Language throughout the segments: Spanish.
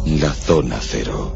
La Zona Cero.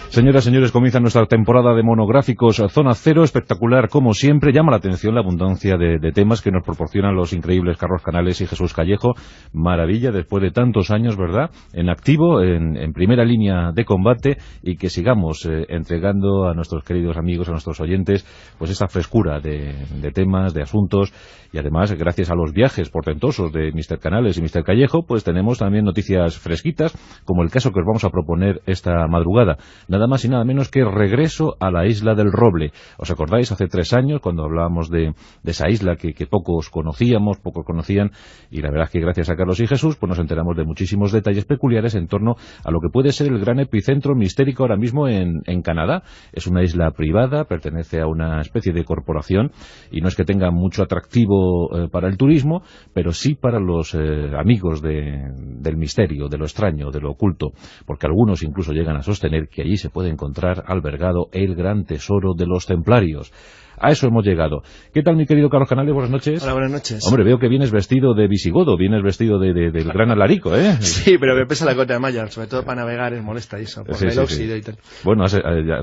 Señoras y señores, comienza nuestra temporada de monográficos Zona Cero, espectacular como siempre. Llama la atención la abundancia de temas que nos proporcionan los increíbles Carlos Canales y Jesús Callejo. Maravilla, después de tantos años, ¿verdad?, en activo, en primera línea de combate, y que sigamos entregando a nuestros queridos amigos, a nuestros oyentes, pues esta frescura de temas, de asuntos, y además, gracias a los viajes portentosos de Mr. Canales y Mr. Callejo, pues tenemos también noticias fresquitas, como el caso que os vamos a proponer esta madrugada. Nada más y nada menos que regreso a la isla del Roble. ¿Os acordáis? Hace 3 años, cuando hablábamos de esa isla que pocos conocían, y la verdad es que gracias a Carlos y Jesús, pues nos enteramos de muchísimos detalles peculiares en torno a lo que puede ser el gran epicentro mistérico ahora mismo en Canadá. Es una isla privada, pertenece a una especie de corporación, y no es que tenga mucho atractivo para el turismo, pero sí para los amigos del misterio, de lo extraño, de lo oculto, porque algunos incluso llegan a sostener que allí se puede encontrar albergado el gran tesoro de los templarios. A eso hemos llegado. ¿Qué tal, mi querido Carlos Canales? Buenas noches. Hola, buenas noches. Hombre, veo que vienes vestido de visigodo, vienes vestido del gran Alarico, ¿eh? Sí, pero me pesa la cota de malla, sobre todo para navegar es molesta eso, por el óxido y tal. Bueno,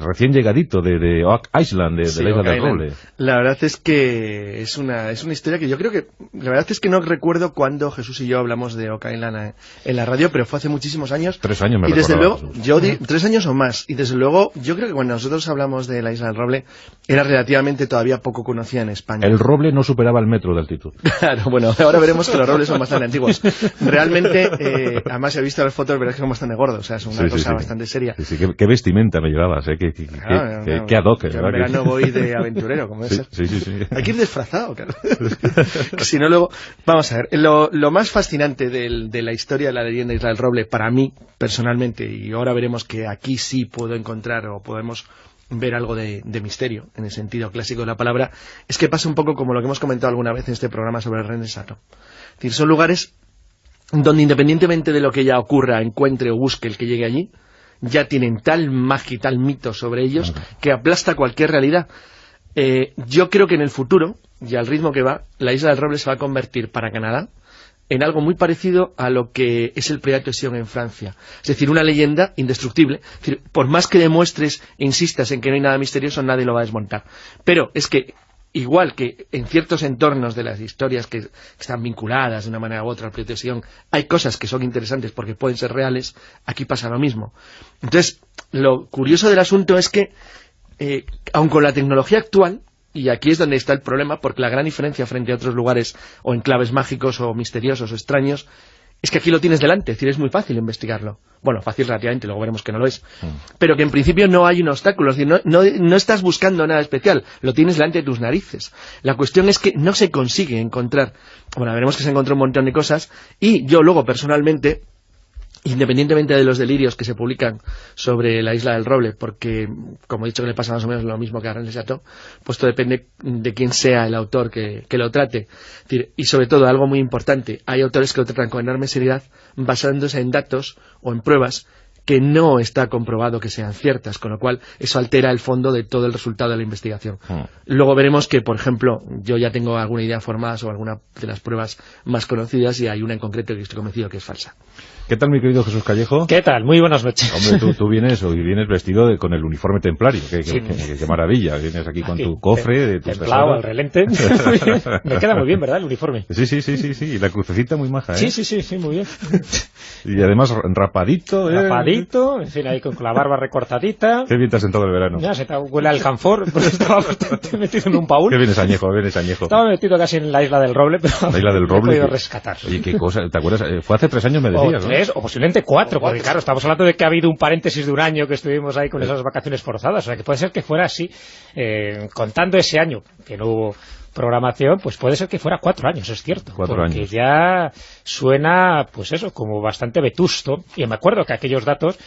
recién llegadito de Oak Island, de la isla del Roble. La verdad es que es una historia que yo creo que... La verdad es que no recuerdo cuándo Jesús y yo hablamos de Oak Island en la radio, pero fue hace muchísimos años. 3 años me Y desde luego, Jesús. 3 años o más. Y desde luego, yo creo que cuando nosotros hablamos de la isla del Roble, era relativamente todavía poco conocida en España. El Roble no superaba el metro de altitud. Claro, bueno, ahora veremos que los robles son bastante antiguos. Realmente, además he visto las fotos, verás que son bastante gordos, o sea, es una cosa bastante seria. Sí, qué vestimenta me llevabas, qué ad hoc. Yo en verano voy de aventurero, como es. Sí. Hay que ir disfrazado, claro. Si no, luego... Vamos a ver, lo más fascinante de la historia de la leyenda de Isla del Roble, para mí, personalmente, y ahora veremos que aquí sí puedo encontrar o podemos ver algo de misterio, en el sentido clásico de la palabra, es que pasa un poco como lo que hemos comentado alguna vez en este programa sobre el Renesato. Es decir, son lugares donde, independientemente de lo que ya ocurra, encuentre o busque el que llegue allí, ya tienen tal magia y tal mito sobre ellos que aplasta cualquier realidad. Yo creo que en el futuro, y al ritmo que va, la Isla del Roble se va a convertir para Canadá en algo muy parecido a lo que es el Preat de Sion en Francia. Es decir, una leyenda indestructible. Es decir, por más que demuestres e insistas en que no hay nada misterioso, nadie lo va a desmontar. Pero es que, igual que en ciertos entornos de las historias que están vinculadas de una manera u otra al Preat de Sion, hay cosas que son interesantes porque pueden ser reales, aquí pasa lo mismo. Entonces, lo curioso del asunto es que, aun con la tecnología actual, y aquí es donde está el problema, porque la gran diferencia frente a otros lugares o enclaves mágicos o misteriosos o extraños es que aquí lo tienes delante, es decir, es muy fácil investigarlo. Bueno, fácil relativamente, luego veremos que no lo es. Pero que en principio no hay un obstáculo, es decir, no estás buscando nada especial, lo tienes delante de tus narices. La cuestión es que no se consigue encontrar. Bueno, veremos que se encontró un montón de cosas, y yo luego personalmente, independientemente de los delirios que se publican sobre la Isla del Roble, porque, como he dicho, que le pasa más o menos lo mismo que a René Chateau, pues todo depende de quién sea el autor que lo trate. Es decir, y sobre todo, algo muy importante, hay autores que lo tratan con enorme seriedad, basándose en datos o en pruebas que no está comprobado que sean ciertas, con lo cual eso altera el fondo de todo el resultado de la investigación. Luego veremos que, por ejemplo, yo ya tengo alguna idea formada sobre alguna de las pruebas más conocidas, y hay una en concreto que estoy convencido que es falsa. ¿Qué tal, mi querido Jesús Callejo? ¿Qué tal? Muy buenas noches. Hombre, tú vienes vestido con el uniforme templario. Qué maravilla. Vienes aquí con tu cofre de tus templado, al relente. Me queda muy bien, ¿verdad, el uniforme? Sí. Y la crucecita muy maja, ¿eh? Sí, muy bien. Y además rapadito, ¿eh? Rapadito, en fin, ahí con la barba recortadita. Qué bien te has sentado el verano. Ya, se te huele al alcanfor, porque estaba bastante metido en un baúl. Qué vienes añejo. Estaba metido casi en la Isla del Roble, pero la Isla del Roble, he podido rescatar. Oye, qué cosa, ¿te acuerdas? Fue hace 3 años, me decías, ¿no? O posiblemente 4, porque claro, estamos hablando de que ha habido un paréntesis de un año que estuvimos ahí con esas vacaciones forzadas, o sea que puede ser que fuera así, contando ese año que no hubo programación, pues puede ser que fuera 4 años, es cierto, 4 porque años. ya suena, pues eso, como bastante vetusto, y me acuerdo que aquellos datos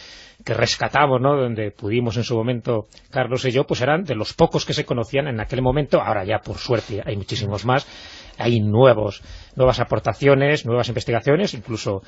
que rescatamos, ¿no?, donde pudimos en su momento, Carlos y yo, pues eran de los pocos que se conocían en aquel momento. Ahora ya, por suerte, hay muchísimos más, hay nuevas aportaciones, nuevas investigaciones, incluso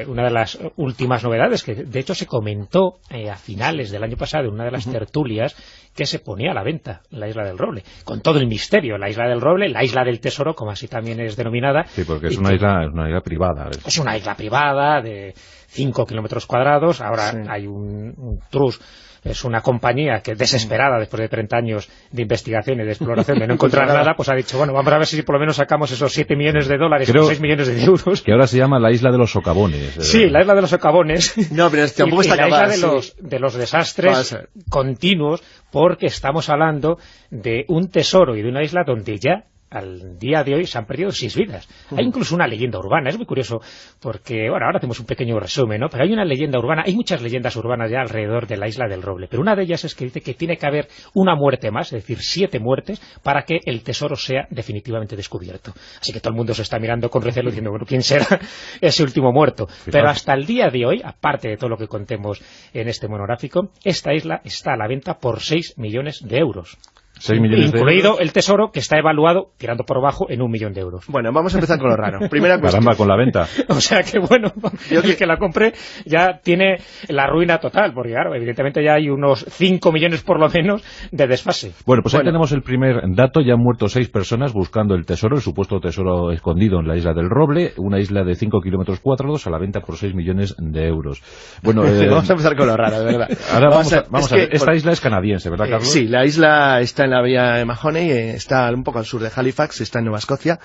una de las últimas novedades que de hecho se comentó a finales del año pasado en una de las tertulias, que se ponía a la venta la Isla del Roble, con todo el misterio, la Isla del Roble, la Isla del Tesoro, como así también es denominada. Sí, porque es una isla privada. Es una isla privada de 5 kilómetros cuadrados, ahora hay un trust. Es una compañía que desesperada después de 30 años de investigación y de exploración de no encontrar nada, pues ha dicho, bueno, vamos a ver si por lo menos sacamos esos 7 millones de dólares o 6 millones de euros. Que ahora se llama la Isla de los Socavones. Sí, la Isla de los Socavones. No, pero tampoco está acabada. La isla de los desastres continuos, porque estamos hablando de un tesoro y de una isla donde ya al día de hoy se han perdido 6 vidas. Hay incluso una leyenda urbana, es muy curioso, porque, bueno, ahora hacemos un pequeño resumen, ¿no? Pero hay una leyenda urbana, hay muchas leyendas urbanas ya alrededor de la Isla del Roble, pero una de ellas es que dice que tiene que haber una muerte más, es decir, 7 muertes, para que el tesoro sea definitivamente descubierto. Así que todo el mundo se está mirando con recelo diciendo, bueno, ¿quién será ese último muerto? Pero hasta el día de hoy, aparte de todo lo que contemos en este monográfico, esta isla está a la venta por 6 millones de euros. 6 millones de euros. Incluido el tesoro, que está evaluado, tirando por abajo, en 1 millón de euros. Bueno, vamos a empezar con lo raro. Primera cuestión. Caramba, con la venta. O sea que, bueno, el que la compre ya tiene la ruina total, porque claro, evidentemente ya hay unos 5 millones por lo menos de desfase. Bueno, pues ahí tenemos el primer dato. Ya han muerto 6 personas buscando el tesoro, el supuesto tesoro escondido en la Isla del Roble, una isla de 5 kilómetros cuadrados a la venta por 6 millones de euros. Bueno, vamos a empezar con lo raro, de verdad. Ahora vamos a ver. Esta isla es canadiense, ¿verdad, Carlos? Sí, la isla está en la vía de Mahoney, está un poco al sur de Halifax, está en Nueva Escocia.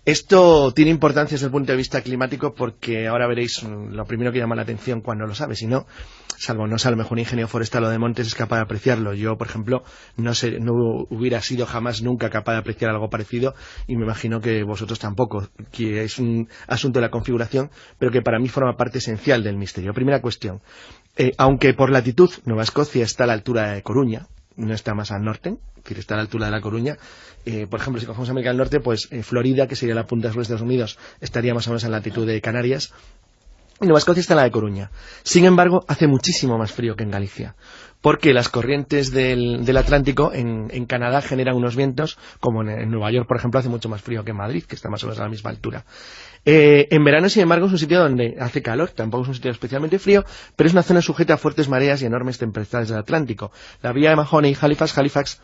Esto tiene importancia desde el punto de vista climático porque ahora veréis lo primero que llama la atención cuando lo sabes, si no, salvo no sé, a lo mejor un ingeniero forestal o de montes es capaz de apreciarlo. Yo, por ejemplo, no hubiera sido jamás nunca capaz de apreciar algo parecido y me imagino que vosotros tampoco, que es un asunto de la configuración, pero que para mí forma parte esencial del misterio. Primera cuestión, aunque por latitud Nueva Escocia está a la altura de Coruña, no está más al norte, es decir, está a la altura de La Coruña. Por ejemplo, si cogemos América del Norte, pues Florida, que sería la punta sur de Estados Unidos, estaría más o menos en la latitud de Canarias. Y Nueva Escocia está en la de Coruña. Sin embargo, hace muchísimo más frío que en Galicia, porque las corrientes del Atlántico en Canadá generan unos vientos, como en Nueva York, por ejemplo, hace mucho más frío que en Madrid, que está más o menos a la misma altura. En verano, sin embargo, es un sitio donde hace calor, tampoco es un sitio especialmente frío, pero es una zona sujeta a fuertes mareas y enormes temperaturas del Atlántico. La vía de Mahoney, Halifax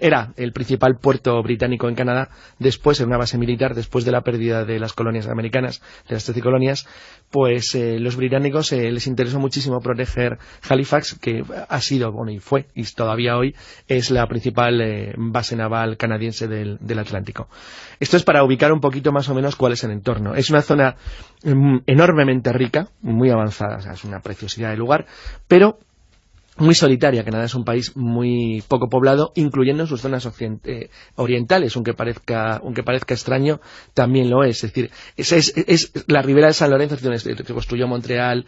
era el principal puerto británico en Canadá, después en una base militar, después de la pérdida de las colonias americanas, de las 13 colonias, pues los británicos les interesó muchísimo proteger Halifax, que ha sido, bueno, y fue, y todavía hoy, es la principal base naval canadiense del Atlántico. Esto es para ubicar un poquito más o menos cuál es el entorno. Es una zona enormemente rica, muy avanzada, o sea, es una preciosidad de lugar, pero muy solitaria. Canadá es un país muy poco poblado, incluyendo en sus zonas orientales, aunque parezca extraño, también lo es. Es decir, es la ribera de San Lorenzo, donde se construyó Montreal,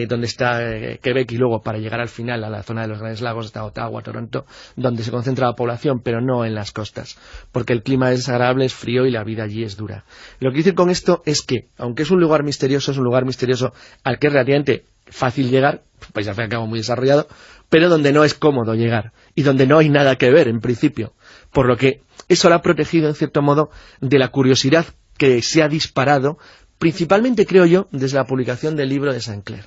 donde está Quebec, y luego para llegar al final a la zona de los Grandes Lagos está Ottawa, Toronto, donde se concentra la población, pero no en las costas, porque el clima es desagradable, es frío y la vida allí es dura. Lo que quiero decir con esto es que, aunque es un lugar misterioso al que es relativamente fácil llegar, un país al fin y al cabo muy desarrollado, pero donde no es cómodo llegar y donde no hay nada que ver en principio, por lo que eso lo ha protegido en cierto modo de la curiosidad que se ha disparado, principalmente creo yo desde la publicación del libro de Sinclair,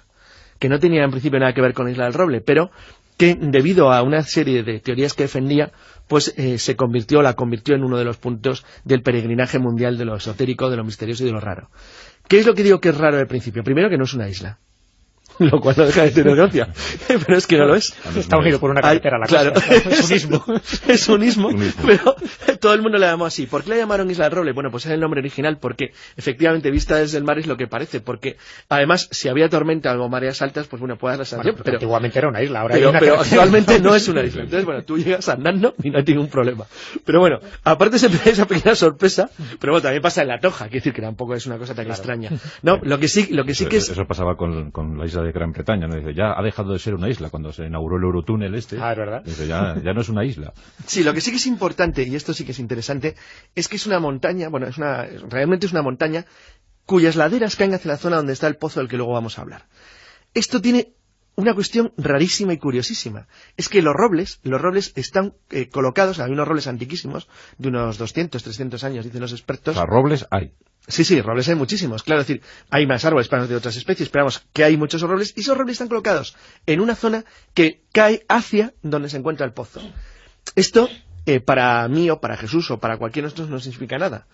que no tenía en principio nada que ver con Isla del Roble, pero que debido a una serie de teorías que defendía, pues la convirtió en uno de los puntos del peregrinaje mundial de lo esotérico, de lo misterioso y de lo raro. ¿Qué es lo que digo que es raro al principio? Primero, que no es una isla, lo cual no deja de tener gracia, pero es que no lo es. Está unido por una carretera a la claro, costa. Es un istmo. Es un istmo, pero todo el mundo le llamó así. ¿Por qué le llamaron Isla del Roble? Bueno, pues es el nombre original porque efectivamente vista desde el mar es lo que parece, porque además si había tormenta o mareas altas, pues bueno, puede dar la sensación, pero antiguamente era una isla, ahora pero, hay una pero carretera. actualmente no es una isla. Entonces, bueno, tú llegas andando y no hay ningún problema. Pero bueno, aparte de esa pequeña sorpresa, pero bueno, también pasa en La Toja, quiere decir que tampoco es una cosa tan extraña. No, lo que sí que es... Eso pasaba con la isla de Gran Bretaña, ¿no? Ya ha dejado de ser una isla cuando se inauguró el Eurotúnel este. Ah, es verdad. Dice, ya no es una isla. Sí, lo que sí que es importante, y esto sí que es interesante, es que es una montaña, bueno, realmente es una montaña cuyas laderas caen hacia la zona donde está el pozo del que luego vamos a hablar. Esto tiene una cuestión rarísima y curiosísima. Es que los robles están colocados, hay unos robles antiquísimos, de unos 200, 300 años, dicen los expertos. O sea, robles hay. Sí, robles hay muchísimos. Claro, es decir, hay más árboles para de otras especies, pero vamos, que hay muchos robles, y esos robles están colocados en una zona que cae hacia donde se encuentra el pozo. Esto, para mí o para Jesús o para cualquiera de nosotros no significa nada.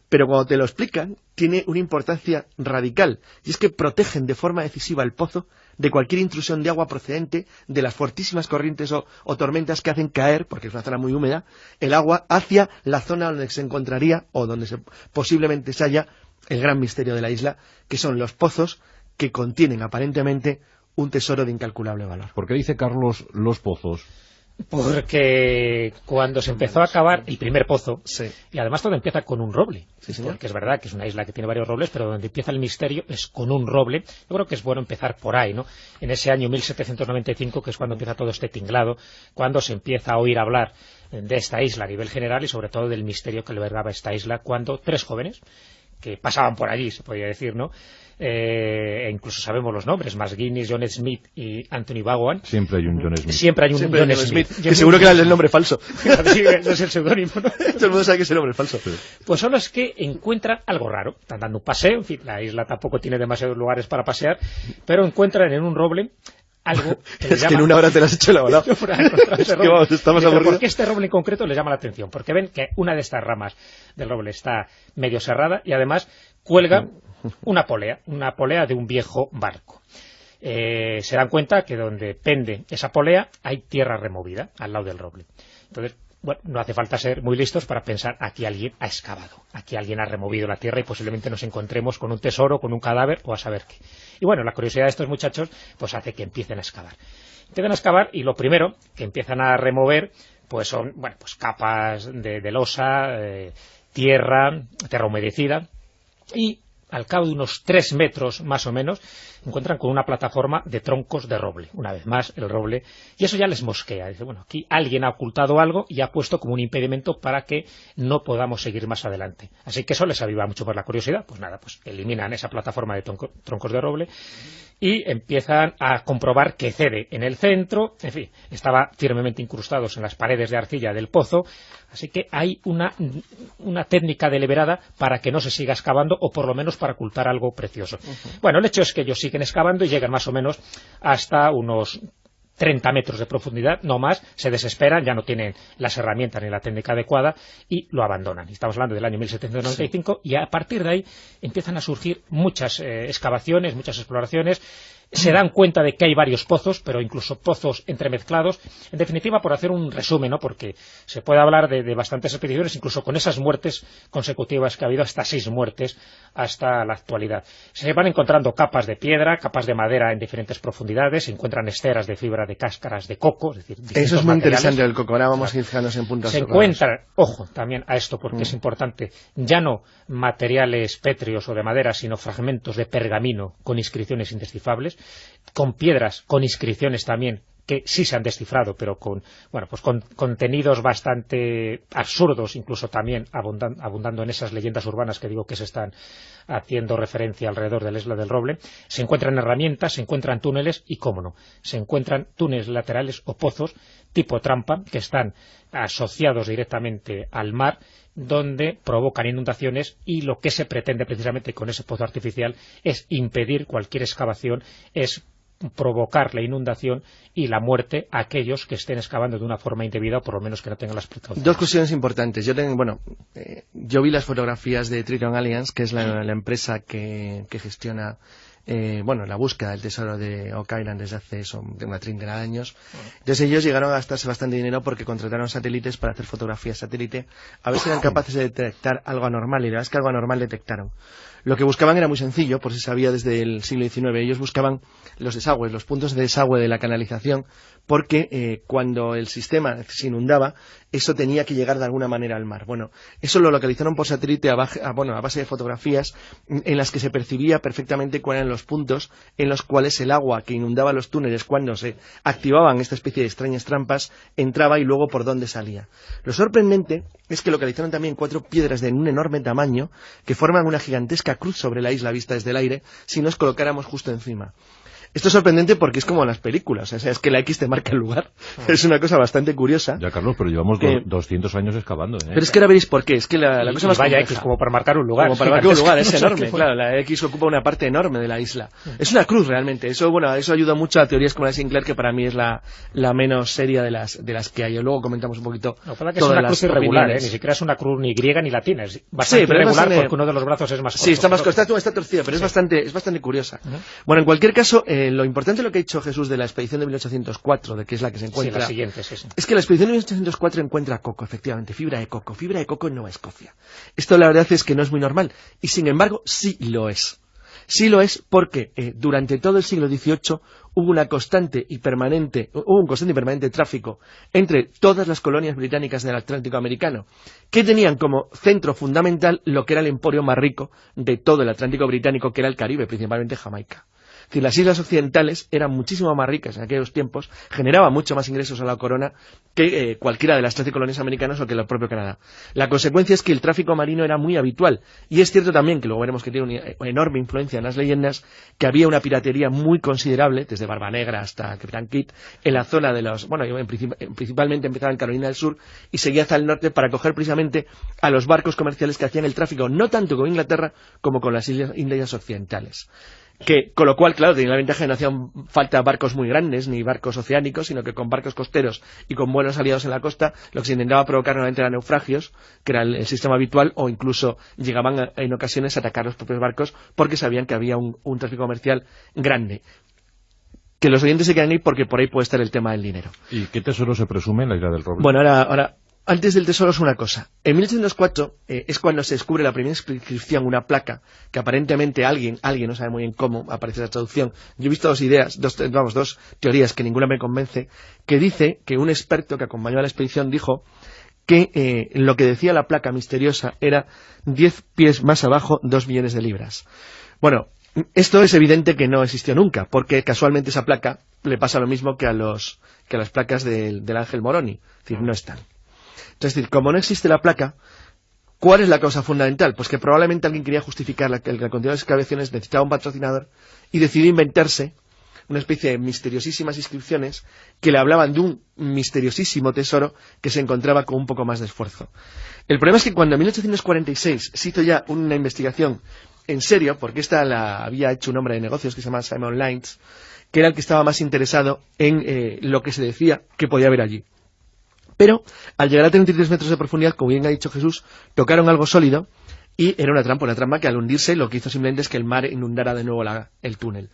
Pero cuando te lo explican, tiene una importancia radical, y es que protegen de forma decisiva el pozo de cualquier intrusión de agua procedente de las fortísimas corrientes o tormentas que hacen caer, porque es una zona muy húmeda, el agua hacia la zona donde se encontraría, o donde posiblemente se halla el gran misterio de la isla, que son los pozos que contienen aparentemente un tesoro de incalculable valor. ¿Por qué dice Carlos los pozos? Porque cuando se empezó a cavar el primer pozo, sí. Y además todo empieza con un roble, sí, señor. Porque es verdad que es una isla que tiene varios robles, pero donde empieza el misterio es con un roble. Yo creo que es bueno empezar por ahí, ¿no? En ese año 1795, que es cuando empieza todo este tinglado, cuando se empieza a oír hablar de esta isla a nivel general y sobre todo del misterio que albergaba esta isla, cuando 3 jóvenes que pasaban por allí, se podría decir, ¿no? E incluso sabemos los nombres, McGuinness, John Smith y Anthony Bowen. Siempre hay un John Smith. Siempre hay un John Smith. Que seguro que era el nombre falso. Sí, ese es el seudónimo, ¿no? Todo el mundo sabe que es el nombre falso. Pues son los que encuentran algo raro. Están dando un paseo, en fin, la isla tampoco tiene demasiados lugares para pasear, pero encuentran en un roble algo que es que en una hora te lo has hecho la bola. Estamos aburridos. ¿Por qué este roble en concreto les llama la atención? Porque ven que una de estas ramas del roble está medio cerrada y además cuelga una polea de un viejo barco. Se dan cuenta que donde pende esa polea hay tierra removida al lado del roble. Entonces, bueno, no hace falta ser muy listos para pensar aquí alguien ha excavado, aquí alguien ha removido la tierra y posiblemente nos encontremos con un tesoro, con un cadáver o a saber qué. Y bueno, la curiosidad de estos muchachos pues hace que empiecen a excavar. Empiezan a excavar y lo primero que empiezan a remover pues son pues capas de losa, tierra humedecida, y al cabo de unos 3 metros más o menos encuentran con una plataforma de troncos de roble, una vez más el roble, y eso ya les mosquea. Dice, bueno, aquí alguien ha ocultado algo y ha puesto como un impedimento para que no podamos seguir más adelante. Así que eso les aviva mucho por la curiosidad. Pues nada, pues eliminan esa plataforma de troncos de roble y empiezan a comprobar que cede en el centro, en fin, estaba firmemente incrustados en las paredes de arcilla del pozo, así que hay una técnica deliberada para que no se siga excavando o por lo menos para ocultar algo precioso. Bueno, el hecho es que ellos siguen excavando y llegan más o menos hasta unos 30 metros de profundidad, no más, se desesperan, ya no tienen las herramientas ni la técnica adecuada y lo abandonan. Estamos hablando del año 1795 y a partir de ahí empiezan a surgir muchas excavaciones, muchas exploraciones. Se dan cuenta de que hay varios pozos, pero incluso pozos entremezclados. En definitiva, por hacer un resumen, ¿no? Porque se puede hablar de bastantes expediciones, incluso con esas muertes consecutivas que ha habido, hasta 6 muertes hasta la actualidad. Se van encontrando capas de piedra, capas de madera en diferentes profundidades, se encuentran esteras de fibra de cáscaras de coco, es decir, eso es muy interesante el coco, ahora vamos a ir fijarnos en puntos. Se encuentran, ojo, también a esto, porque es importante, ya no materiales pétreos o de madera, sino fragmentos de pergamino con inscripciones indescifrables, con piedras, con inscripciones también que sí se han descifrado, pero con contenidos bastante absurdos, incluso también abundando en esas leyendas urbanas que digo que se están haciendo referencia alrededor de la isla del Roble. Se encuentran herramientas, se encuentran túneles y, cómo no, se encuentran túneles laterales o pozos tipo trampa que están asociados directamente al mar, donde provocan inundaciones, y lo que se pretende precisamente con ese pozo artificial es impedir cualquier excavación, es provocar la inundación y la muerte a aquellos que estén excavando de una forma indebida o por lo menos que no tengan las precauciones. 2 cuestiones importantes. Yo vi las fotografías de Triton Alliance, que es la empresa que gestiona la búsqueda del tesoro de Oak Island desde hace una treintena de años. Entonces ellos llegaron a gastarse bastante dinero porque contrataron satélites para hacer fotografías satélite a ver si eran capaces de detectar algo anormal, y la verdad es que algo anormal detectaron. Lo que buscaban era muy sencillo, por si se sabía desde el siglo XIX. Ellos buscaban los desagües, los puntos de desagüe de la canalización, porque cuando el sistema se inundaba, eso tenía que llegar de alguna manera al mar. Bueno, eso lo localizaron por satélite a base de fotografías en las que se percibía perfectamente cuáles eran los puntos en los cuales el agua que inundaba los túneles, cuando se activaban esta especie de extrañas trampas, entraba y luego por dónde salía. Lo sorprendente es que localizaron también 4 piedras de un enorme tamaño que forman una gigantesca cruz sobre la isla vista desde el aire si nos colocáramos justo encima. Esto es sorprendente porque es como en las películas, o sea, es que la X te marca el lugar. Es una cosa bastante curiosa. Ya, Carlos, pero llevamos 200 años excavando, ¿eh? Pero es que ahora veréis por qué. Es que la cosa más vaya compleja. X como para marcar un lugar. Como para marcar un lugar, es enorme, claro. La X ocupa una parte enorme de la isla. Es una cruz realmente. Eso ayuda mucho a teorías como la de Sinclair, que para mí es la menos seria de las que hay. Luego comentamos un poquito. No, para que es una cruz irregular, ni siquiera es una cruz ni griega ni latina. Es bastante irregular porque uno de los brazos es más corto. Sí, está más corto, está torcida, pero es bastante curiosa. Bueno, en cualquier caso, lo importante de lo que ha dicho Jesús de la expedición de 1804, de que es la que se encuentra... Sí, la siguiente, sí. Es que la expedición de 1804 encuentra coco, efectivamente, fibra de coco en Nueva Escocia. Esto la verdad es que no es muy normal, y sin embargo sí lo es. Sí lo es porque durante todo el siglo XVIII hubo un constante y permanente tráfico entre todas las colonias británicas del Atlántico americano, que tenían como centro fundamental lo que era el emporio más rico de todo el Atlántico británico, que era el Caribe, principalmente Jamaica. Es decir, las islas occidentales eran muchísimo más ricas en aquellos tiempos, generaban mucho más ingresos a la corona que cualquiera de las 13 colonias americanas o que el propio Canadá. La consecuencia es que el tráfico marino era muy habitual, y es cierto también, que luego veremos que tiene una enorme influencia en las leyendas, que había una piratería muy considerable, desde Barba Negra hasta Capitán Kidd, en la zona de los... Bueno, principalmente empezaba en Carolina del Sur y seguía hacia el norte para coger precisamente a los barcos comerciales que hacían el tráfico, no tanto con Inglaterra como con las Indias occidentales. Con lo cual, claro, tenía la ventaja de que no hacían falta barcos muy grandes, ni barcos oceánicos, sino que con barcos costeros y con buenos aliados en la costa, lo que se intentaba provocar nuevamente eran naufragios, que era el sistema habitual, o incluso llegaban en ocasiones a atacar los propios barcos porque sabían que había un tráfico comercial grande. Que los oyentes se quedan ahí porque por ahí puede estar el tema del dinero. ¿Y qué tesoro se presume en la Isla del Roble? Bueno, ahora antes del tesoro es una cosa. En 1804 es cuando se descubre la primera inscripción, una placa, que aparentemente alguien no sabe muy bien cómo aparece la traducción. Yo he visto dos teorías que ninguna me convence, que dice que un experto que acompañó a la expedición dijo que lo que decía la placa misteriosa era 10 pies más abajo, 2 millones de libras. Bueno, esto es evidente que no existió nunca, porque casualmente esa placa le pasa lo mismo que a las placas del Ángel Moroni, es decir, no están. Es decir, como no existe la placa, ¿cuál es la causa fundamental? Pues que probablemente alguien quería justificar la continuidad de las excavaciones, necesitaba un patrocinador y decidió inventarse una especie de misteriosísimas inscripciones que le hablaban de un misteriosísimo tesoro que se encontraba con un poco más de esfuerzo. El problema es que cuando en 1846 se hizo ya una investigación en serio, porque esta la había hecho un hombre de negocios que se llama Simon Lines, que era el que estaba más interesado en lo que se decía que podía haber allí. Pero, al llegar a 33 metros de profundidad, como bien ha dicho Jesús, tocaron algo sólido y era una trampa que al hundirse lo que hizo simplemente es que el mar inundara de nuevo el túnel.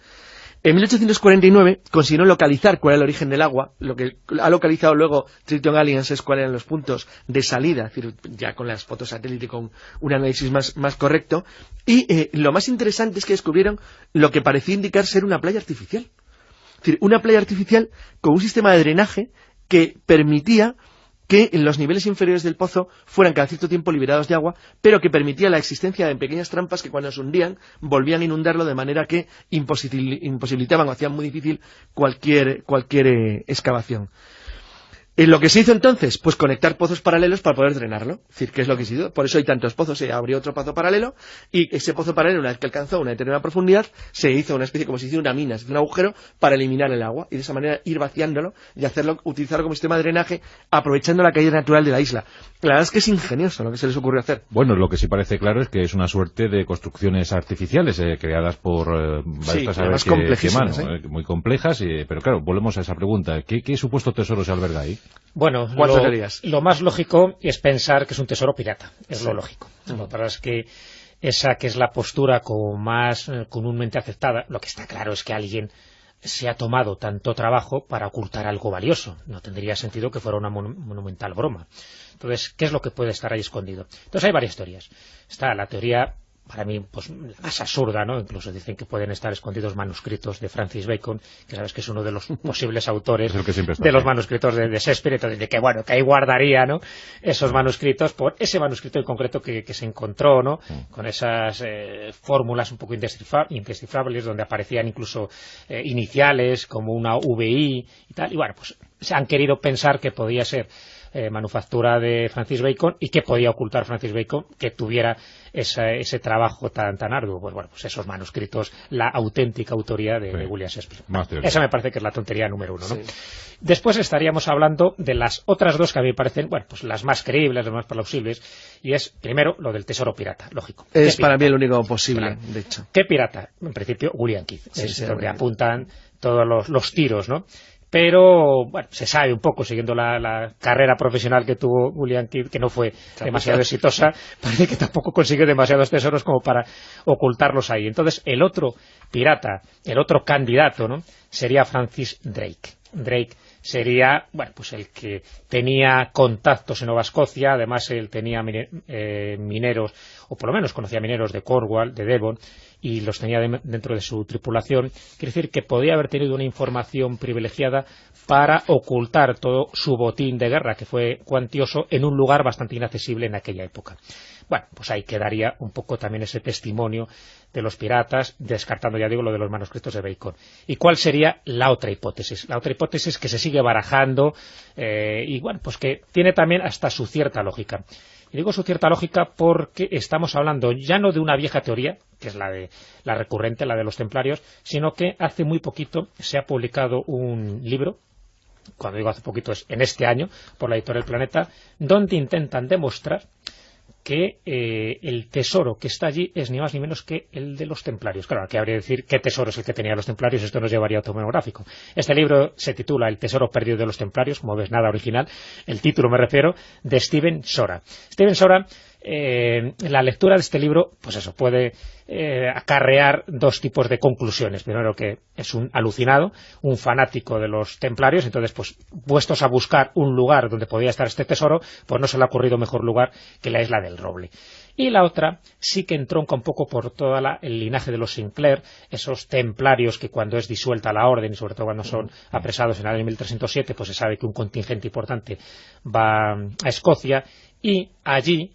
En 1849 consiguieron localizar cuál era el origen del agua. Lo que ha localizado luego Triton Alliance es cuáles eran los puntos de salida, es decir, ya con las fotos satélite, con un análisis más correcto. Y lo más interesante es que descubrieron lo que parecía indicar ser una playa artificial. Es decir, una playa artificial con un sistema de drenaje que permitía que en los niveles inferiores del pozo fueran cada cierto tiempo liberados de agua, pero que permitía la existencia de pequeñas trampas que cuando se hundían volvían a inundarlo de manera que imposibilitaban o hacían muy difícil cualquier excavación. Lo que se hizo entonces, pues conectar pozos paralelos para poder drenarlo. Es decir, ¿qué es lo que se hizo? Por eso hay tantos pozos, se abrió otro pozo paralelo, y ese pozo paralelo, una vez que alcanzó una determinada profundidad, se hizo una especie, como si hiciera una mina, se hizo un agujero para eliminar el agua, y de esa manera ir vaciándolo y utilizarlo como sistema de drenaje, aprovechando la caída natural de la isla. La verdad es que es ingenioso lo que se les ocurrió hacer. Bueno, lo que sí parece claro es que es una suerte de construcciones artificiales creadas por además complejísimas, muy complejas, pero claro, volvemos a esa pregunta. ¿Qué supuesto tesoro se alberga ahí? Bueno, lo más lógico es pensar que es un tesoro pirata, es lo lógico. Lo que pasa es que esa que es la postura como más comúnmente aceptada, lo que está claro es que alguien se ha tomado tanto trabajo para ocultar algo valioso. No tendría sentido que fuera una monumental broma. Entonces, ¿qué es lo que puede estar ahí escondido? Entonces hay varias teorías. Está la teoría, para mí, pues la más absurda, ¿no? Incluso dicen que pueden estar escondidos manuscritos de Francis Bacon, que sabes que es uno de los posibles autores de los manuscritos de Shakespeare, entonces de que bueno, que ahí guardaría, ¿no?, esos manuscritos por ese manuscrito en concreto que se encontró, ¿no?, con esas fórmulas un poco indescifrables, donde aparecían incluso iniciales como una VI y tal, y bueno, pues se han querido pensar que podía ser manufactura de Francis Bacon, y que podía ocultar Francis Bacon que tuviera ese trabajo tan arduo. Pues bueno, pues esos manuscritos, la auténtica autoría de William Shakespeare. Esa me parece que es la tontería número uno, ¿no? Sí. Después estaríamos hablando de las otras dos que a mí me parecen, bueno, pues las más creíbles, las más plausibles, y es, primero, lo del tesoro pirata, lógico. Es para mí el único posible, claro. De hecho. ¿Qué pirata? En principio, William Kidd, es donde apuntan todos los tiros, ¿no? Pero, bueno, se sabe un poco, siguiendo la carrera profesional que tuvo William Kidd, que no fue demasiado exitosa, parece que tampoco consiguió demasiados tesoros como para ocultarlos ahí. Entonces, el otro pirata, el otro candidato, ¿no?, sería Francis Drake. Drake sería, bueno, pues el que tenía contactos en Nueva Escocia, además él tenía mineros, o por lo menos conocía mineros de Cornwall, de Devon, y los tenía dentro de su tripulación. Quiere decir que podía haber tenido una información privilegiada para ocultar todo su botín de guerra, que fue cuantioso, en un lugar bastante inaccesible en aquella época. Bueno, pues ahí quedaría un poco también ese testimonio de los piratas, descartando, ya digo, lo de los manuscritos de Bacon. ¿Y cuál sería la otra hipótesis? La otra hipótesis que se sigue barajando y, bueno, pues que tiene también hasta su cierta lógica. Y digo su cierta lógica porque estamos hablando ya no de una vieja teoría, que es la recurrente, la de los templarios, sino que hace muy poquito se ha publicado un libro, cuando digo hace poquito es en este año, por la editorial Planeta, donde intentan demostrar que el tesoro que está allí es ni más ni menos que el de los templarios. Claro, aquí habría que decir qué tesoro es el que tenían los templarios, esto nos llevaría a otro monográfico. Este libro se titula El tesoro perdido de los templarios, como ves, nada original, el título me refiero, de Stephen Sora. Stephen Sora, la lectura de este libro, pues eso, puede acarrear dos tipos de conclusiones. Primero, que es un alucinado, un fanático de los templarios, entonces, pues, puestos a buscar un lugar donde podía estar este tesoro, pues no se le ha ocurrido mejor lugar que la isla del Roble. Y la otra sí que entronca un poco por todo el linaje de los Sinclair, esos templarios que cuando es disuelta la orden, y sobre todo cuando son apresados en el año 1307, pues se sabe que un contingente importante va a Escocia, y allí,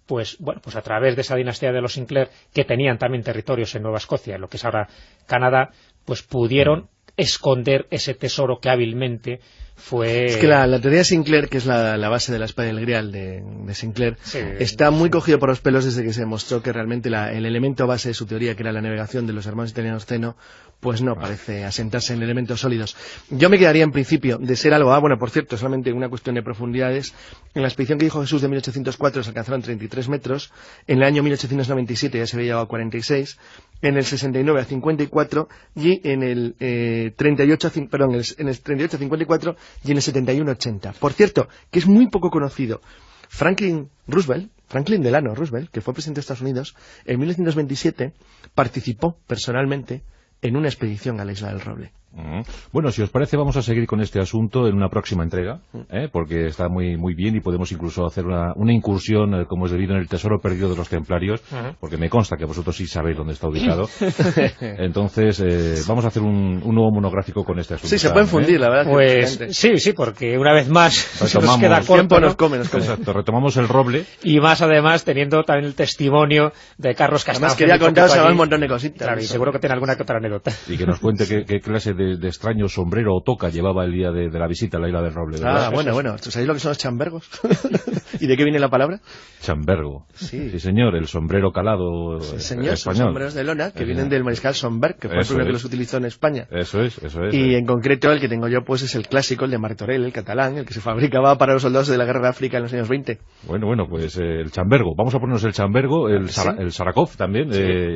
pues bueno, pues a través de esa dinastía de los Sinclair, que tenían también territorios en Nueva Escocia, en lo que es ahora Canadá, pues pudieron esconder ese tesoro que hábilmente fue... Es que la teoría Sinclair, que es la base de la espada del Grial de Sinclair, sí, está muy cogido por los pelos desde que se demostró que realmente el elemento base de su teoría, que era la navegación de los hermanos italianos Zeno, pues no parece asentarse en elementos sólidos. Yo me quedaría en principio de ser algo... bueno, por cierto, solamente una cuestión de profundidades. En la expedición que dijo Jesús de 1804 se alcanzaron 33 metros, en el año 1897 ya se había llegado a 46, en el 69 a 54 y en el 38 a 54 y en el 71 a 80. Por cierto, que es muy poco conocido, Franklin Delano Roosevelt, que fue presidente de Estados Unidos, en 1927 participó personalmente en una expedición a la isla del Roble. Bueno, si os parece, vamos a seguir con este asunto en una próxima entrega, porque está muy muy bien y podemos incluso hacer una incursión, como es debido, en el tesoro perdido de los templarios, porque me consta que vosotros sí sabéis dónde está ubicado. Entonces, vamos a hacer un nuevo monográfico con este asunto. Sí, se pueden fundir, la verdad. Pues sí, porque una vez más se nos queda corto, nos come. Exacto, retomamos el Roble. Y más, además, teniendo también el testimonio de Carlos Castaño. Además, quería contaros un montón de cositas. Claro, y seguro que tiene alguna que otra anécdota. Y que nos cuente qué clase de extraño sombrero o toca llevaba el día de la visita a la isla del Roble, ¿verdad? Bueno. ¿Sabéis lo que son los chambergos? ¿Y de qué viene la palabra? Chambergo. Sí, señor, el sombrero calado señor, español. Son sombreros de lona que vienen del mariscal Schomberg, que fue el primero que los utilizó en España. Eso es. Y en concreto el que tengo yo pues es el clásico, el de Martorell, el catalán, el que se fabricaba para los soldados de la guerra de África en los años 20. Bueno, pues el chambergo. Vamos a ponernos el chambergo, el Sarakov también,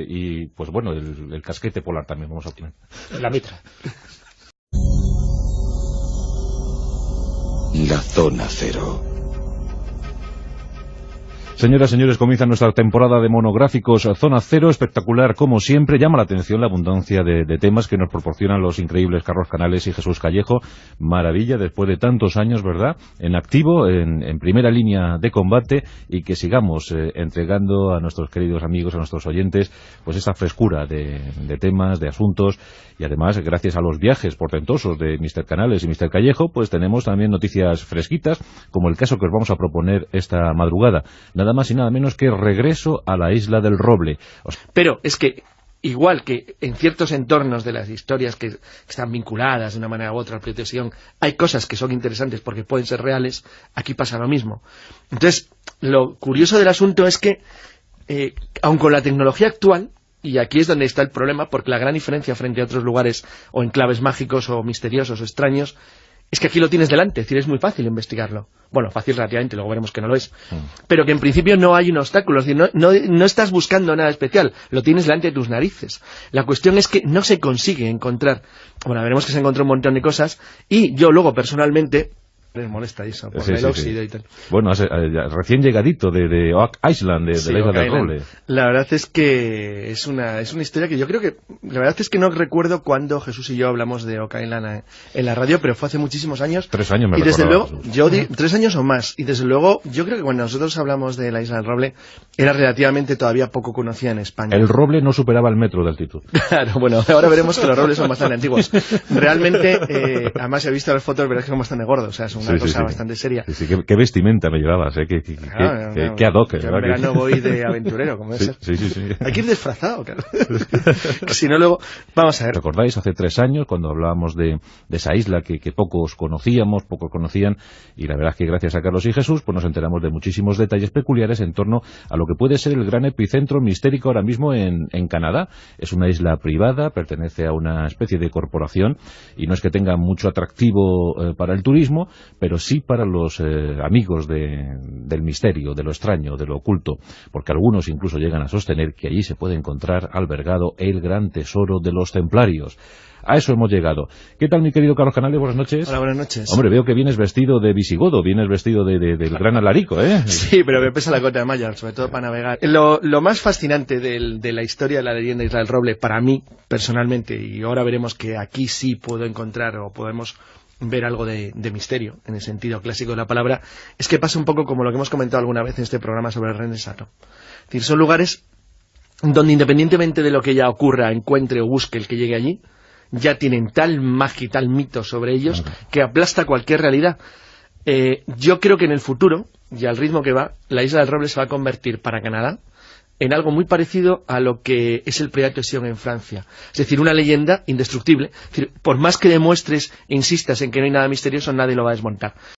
y pues bueno, el casquete polar también vamos a poner. La mitra. La Zona Cero. Señoras, señores, comienza nuestra temporada de monográficos Zona Cero, espectacular como siempre. Llama la atención la abundancia de temas que nos proporcionan los increíbles Carlos Canales y Jesús Callejo. Maravilla, después de tantos años, ¿verdad?, en activo, en primera línea de combate, y que sigamos entregando a nuestros queridos amigos, a nuestros oyentes, pues esta frescura de temas, de asuntos, y además, gracias a los viajes portentosos de Mr. Canales y Mr. Callejo, pues tenemos también noticias fresquitas, como el caso que os vamos a proponer esta madrugada. Nada más y nada menos que regreso a la isla del Roble. Pero es que igual que en ciertos entornos de las historias que están vinculadas de una manera u otra al proyecto Sion, hay cosas que son interesantes porque pueden ser reales, aquí pasa lo mismo. Entonces, lo curioso del asunto es que, aun con la tecnología actual, y aquí es donde está el problema, porque la gran diferencia frente a otros lugares o enclaves mágicos o misteriosos o extraños, es que aquí lo tienes delante, es decir, es muy fácil investigarlo. Bueno, fácil relativamente, luego veremos que no lo es. Pero que en principio no hay un obstáculo, es decir, no estás buscando nada especial, lo tienes delante de tus narices. La cuestión es que no se consigue encontrar, bueno, veremos que se encontró un montón de cosas, y yo luego personalmente, les molesta eso, por el óxido y tal. Bueno, recién llegadito de Oak Island, de la isla del Roble. La verdad es que es una historia que yo creo que, la verdad es que no recuerdo cuando Jesús y yo hablamos de Oak Island en la radio, pero fue hace muchísimos años. 3 años me y desde luego, Jesús. 3 años o más, y desde luego, yo creo que cuando nosotros hablamos de la isla del Roble, era relativamente todavía poco conocida en España. El Roble no superaba el metro de altitud. Claro, bueno, ahora veremos que los robles son bastante antiguos. Realmente, además he visto las fotos, verás que son bastante gordos, o sea, es una cosa bastante seria. Sí, qué vestimenta me llevabas, qué ad hoc. Yo en verano voy de aventurero, como es. Sí. Hay que ir disfrazado, claro. Si no, luego, vamos a ver. ¿Recordáis hace 3 años cuando hablábamos de esa isla que pocos conocían, y la verdad es que gracias a Carlos y Jesús pues nos enteramos de muchísimos detalles peculiares en torno a lo que puede ser el gran epicentro mistérico ahora mismo en Canadá? Es una isla privada, pertenece a una especie de corporación y no es que tenga mucho atractivo para el turismo, pero sí para los amigos del misterio, de lo extraño, de lo oculto, porque algunos incluso llegan a sostener que allí se puede encontrar albergado el gran tesoro de los templarios. A eso hemos llegado. ¿Qué tal, mi querido Carlos Canales? Buenas noches. Hola, buenas noches. Hombre, veo que vienes vestido de visigodo, vienes vestido del gran Alarico, ¿eh? Sí, pero me pesa la cota de malla, sobre todo para navegar. Lo más fascinante de la historia de la leyenda de Israel Roble, para mí, personalmente, y ahora veremos que aquí sí puedo encontrar o podemos ver algo de misterio, en el sentido clásico de la palabra, es que pasa un poco como lo que hemos comentado alguna vez en este programa sobre el René Sato. Es decir, son lugares donde independientemente de lo que ya ocurra, encuentre o busque el que llegue allí, ya tienen tal magia y tal mito sobre ellos que aplasta cualquier realidad. Yo creo que en el futuro, y al ritmo que va, la isla del Roble se va a convertir para Canadá en algo muy parecido a lo que es el proyecto Sion en Francia. Es decir, una leyenda indestructible. Es decir, por más que demuestres e insistas en que no hay nada misterioso, nadie lo va a desmontar.